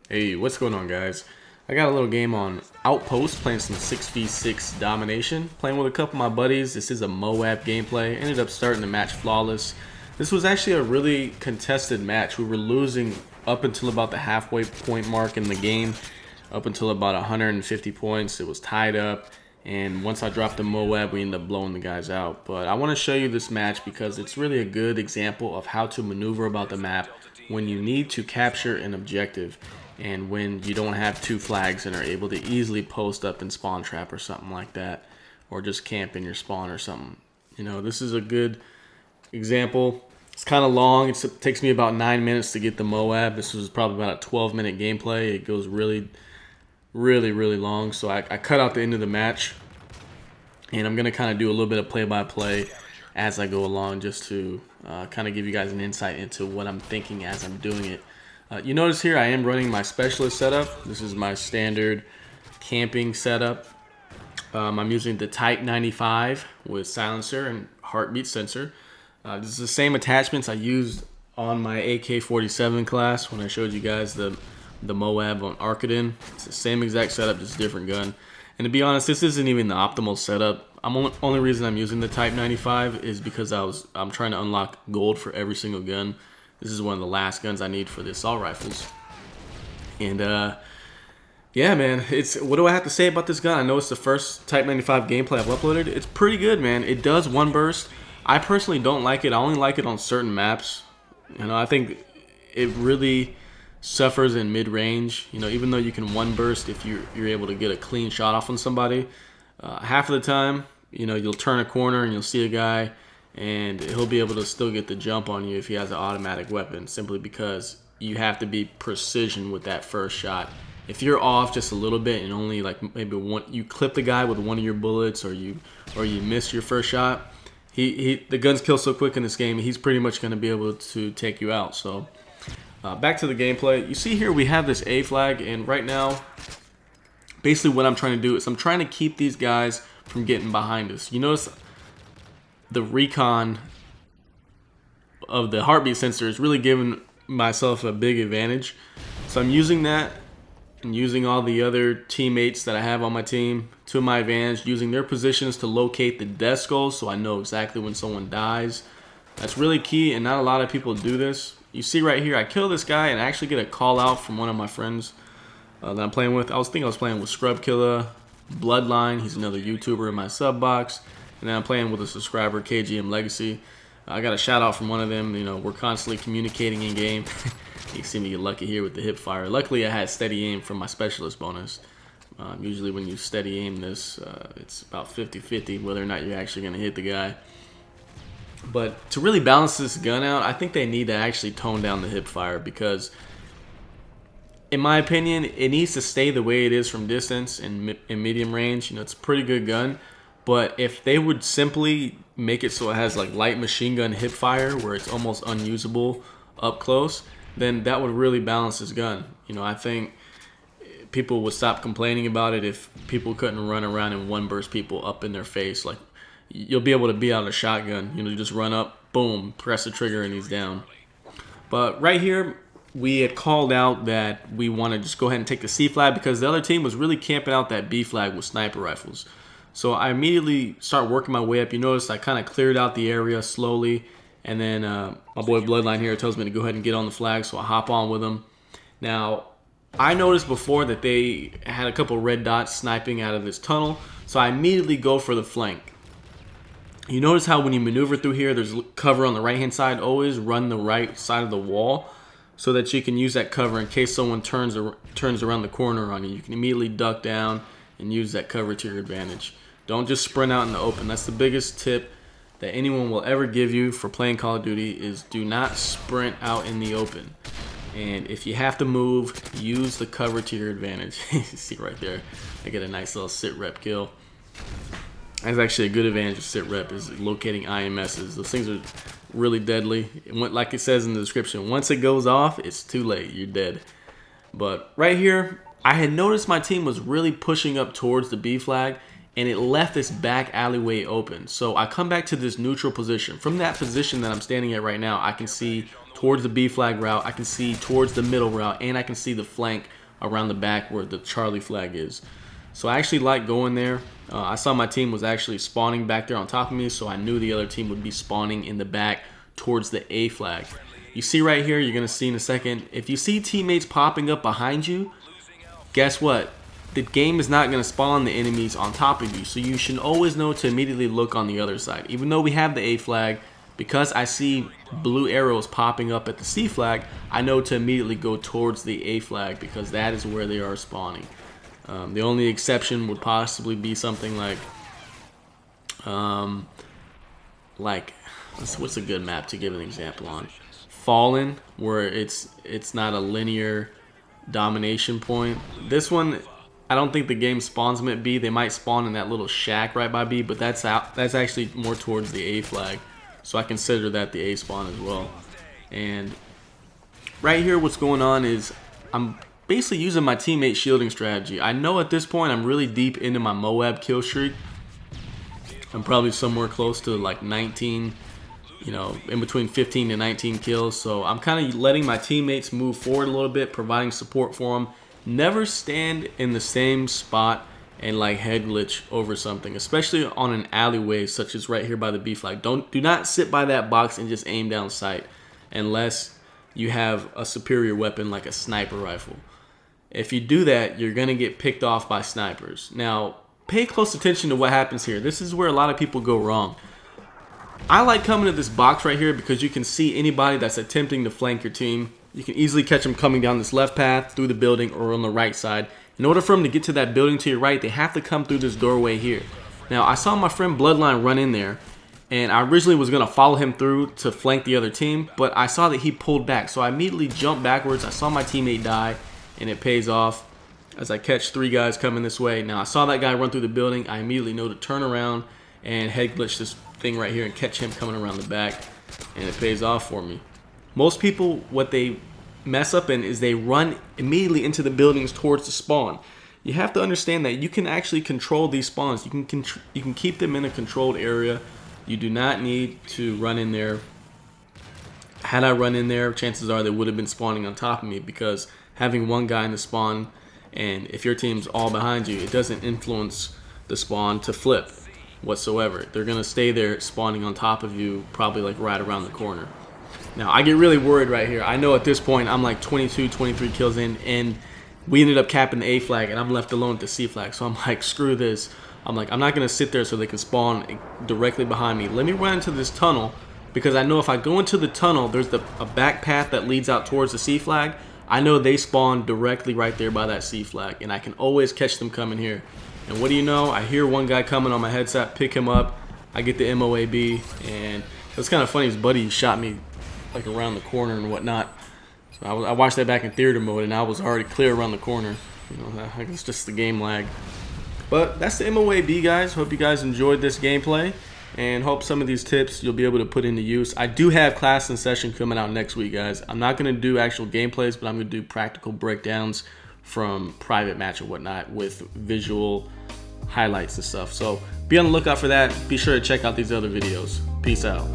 Hey, what's going on, guys? I got a little game on Outpost, playing some 6v6 domination, playing with a couple of my buddies. This is a MOAB gameplay. Ended up starting the match flawless. This was actually a really contested match. We were losing up until about the halfway point mark in the game, up until about 150 points. It was tied up, and once I dropped the MOAB, we ended up blowing the guys out. But I want to show you this match because it's really a good example of how to maneuver about the map when you need to capture an objective, and when you don't have two flags and are able to easily post up in spawn trap or something like that, or just camp in your spawn or something. You know, this is a good example. It's kind of long. It takes me about 9 minutes to get the MOAB. This was probably about a 12-minute gameplay. It goes really long. So I cut out the end of the match, and I'm going to kind of do a little bit of play-by-play as I go along, just to kind of give you guys an insight into what I'm thinking as I'm doing it. You notice here I am running my specialist setup. This is my standard camping setup. I'm using the Type 95 with silencer and heartbeat sensor. This is the same attachments I used on my AK-47 class when I showed you guys the MOAB on Arcadin. It's the same exact setup, just different gun. And to be honest, this isn't even the optimal setup. Only reason I'm using the Type 95 is because I'm trying to unlock gold for every single gun. This is one of the last guns I need for the assault rifles. And yeah, man, what do I have to say about this gun? I know it's the first Type 95 gameplay I've uploaded. It's pretty good, man. It does one burst. I personally don't like it. I only like it on certain maps. You know, I think it really suffers in mid-range. You know, even though you can one burst if you're able to get a clean shot off on somebody, half of the time, you know, you'll turn a corner and you'll see a guy, and he'll be able to still get the jump on you if he has an automatic weapon, simply because you have to be precision with that first shot. If you're off just a little bit and only like maybe you clip the guy with one of your bullets, or you miss your first shot, the guns kill so quick in this game, he's pretty much going to be able to take you out. So back to the gameplay. You see here we have this A flag, and right now basically what I'm trying to do is I'm trying to keep these guys from getting behind us. You notice the recon of the heartbeat sensor is really giving myself a big advantage. So I'm using that and using all the other teammates that I have on my team to my advantage, using their positions to locate the death skulls so I know exactly when someone dies. That's really key, and not a lot of people do this. You see right here, I kill this guy and I actually get a call out from one of my friends that I'm playing with. I was playing with Scrub Killer, Bloodline. He's another YouTuber in my sub box. And then I'm playing with a subscriber, KGM Legacy. I got a shout out from one of them. You know, we're constantly communicating in game. You see me get lucky here with the Hipfire. Luckily, I had steady aim from my specialist bonus. Usually when you steady aim this, it's about 50-50 whether or not you're actually going to hit the guy. But to really balance this gun out, I think they need to actually tone down the Hipfire, because in my opinion, it needs to stay the way it is from distance and in medium range. You know, it's a pretty good gun. But if they would simply make it so it has like light machine gun hip fire, where it's almost unusable up close, then that would really balance this gun. You know, I think people would stop complaining about it if people couldn't run around and one burst people up in their face. Like, you'll be able to beat out a shotgun. You know, you just run up, boom, press the trigger, and he's down. But right here, we had called out that we want to just go ahead and take the C flag because the other team was really camping out that B flag with sniper rifles. So I immediately start working my way up. You notice I kind of cleared out the area slowly, and then my boy Bloodline here tells me to go ahead and get on the flag, so I hop on with him. Now, I noticed before that they had a couple red dots sniping out of this tunnel, so I immediately go for the flank. You notice how when you maneuver through here, there's cover on the right-hand side. Always run the right side of the wall so that you can use that cover in case someone turns around the corner on you. You can immediately duck down and use that cover to your advantage. Don't just sprint out in the open. That's the biggest tip that anyone will ever give you for playing Call of Duty, is do not sprint out in the open. And if you have to move, use the cover to your advantage. See right there, I get a nice little sit rep kill. That's actually a good advantage of sit rep, is locating IMSs. Those things are really deadly. Like it says in the description, once it goes off, it's too late. You're dead. But right here, I had noticed my team was really pushing up towards the B flag, and it left this back alleyway open. So I come back to this neutral position. From that position that I'm standing at right now, I can see towards the B flag route, I can see towards the middle route, and I can see the flank around the back where the Charlie flag is. So I actually like going there. I saw my team was actually spawning back there on top of me, so I knew the other team would be spawning in the back towards the A flag. You see right here, you're going to see in a second, if you see teammates popping up behind you, guess what? The game is not going to spawn the enemies on top of you, so you should always know to immediately look on the other side. Even though we have the A flag, because I see blue arrows popping up at the C flag, I know to immediately go towards the A flag because that is where they are spawning. The only exception would possibly be something like what's a good map to give an example on? Fallen, where it's not a linear domination point. This one, I don't think the game spawns them at B. They might spawn in that little shack right by B, but that's actually more towards the A flag. So I consider that the A spawn as well. And right here what's going on is I'm basically using my teammate shielding strategy. I know at this point I'm really deep into my Moab kill streak. I'm probably somewhere close to like 19, you know, in between 15 to 19 kills. So I'm kind of letting my teammates move forward a little bit, providing support for them. Never stand in the same spot and like head glitch over something, especially on an alleyway such as right here by the B flag. Do not sit by that box and just aim down sight unless you have a superior weapon like a sniper rifle. If you do that, you're gonna get picked off by snipers. Now, pay close attention to what happens here. This is where a lot of people go wrong. I like coming to this box right here because you can see anybody that's attempting to flank your team. You can easily catch them coming down this left path, through the building, or on the right side. In order for them to get to that building to your right, they have to come through this doorway here. Now, I saw my friend Bloodline run in there, and I originally was going to follow him through to flank the other team, but I saw that he pulled back, so I immediately jumped backwards. I saw my teammate die, and it pays off as I catch 3 guys coming this way. Now, I saw that guy run through the building. I immediately know to turn around and head glitch this thing right here and catch him coming around the back, and it pays off for me. Most people, what they mess up in is they run immediately into the buildings towards the spawn. You have to understand that you can actually control these spawns. You can keep them in a controlled area. You do not need to run in there. Had I run in there, chances are they would have been spawning on top of me, because having one guy in the spawn, and if your team's all behind you, it doesn't influence the spawn to flip whatsoever. They're gonna stay there spawning on top of you, probably like right around the corner. Now, I get really worried right here. I know at this point I'm like 22, 23 kills in, and we ended up capping the A flag, and I'm left alone with the C flag. So I'm like, screw this. I'm like, I'm not going to sit there so they can spawn directly behind me. Let me run into this tunnel, because I know if I go into the tunnel, there's a back path that leads out towards the C flag. I know they spawn directly right there by that C flag, and I can always catch them coming here. And what do you know? I hear one guy coming on my headset, pick him up. I get the M.O.A.B, and it's kind of funny. His buddy shot me like around the corner and whatnot. So I watched that back in theater mode, and I was already clear around the corner. You know, I guess just the game lag. But that's the M.O.A.B, guys. Hope you guys enjoyed this gameplay, and hope some of these tips you'll be able to put into use. I do have class and session coming out next week, guys. I'm not going to do actual gameplays, but I'm going to do practical breakdowns from private match or whatnot with visual highlights and stuff. So be on the lookout for that. Be sure to check out these other videos. Peace out.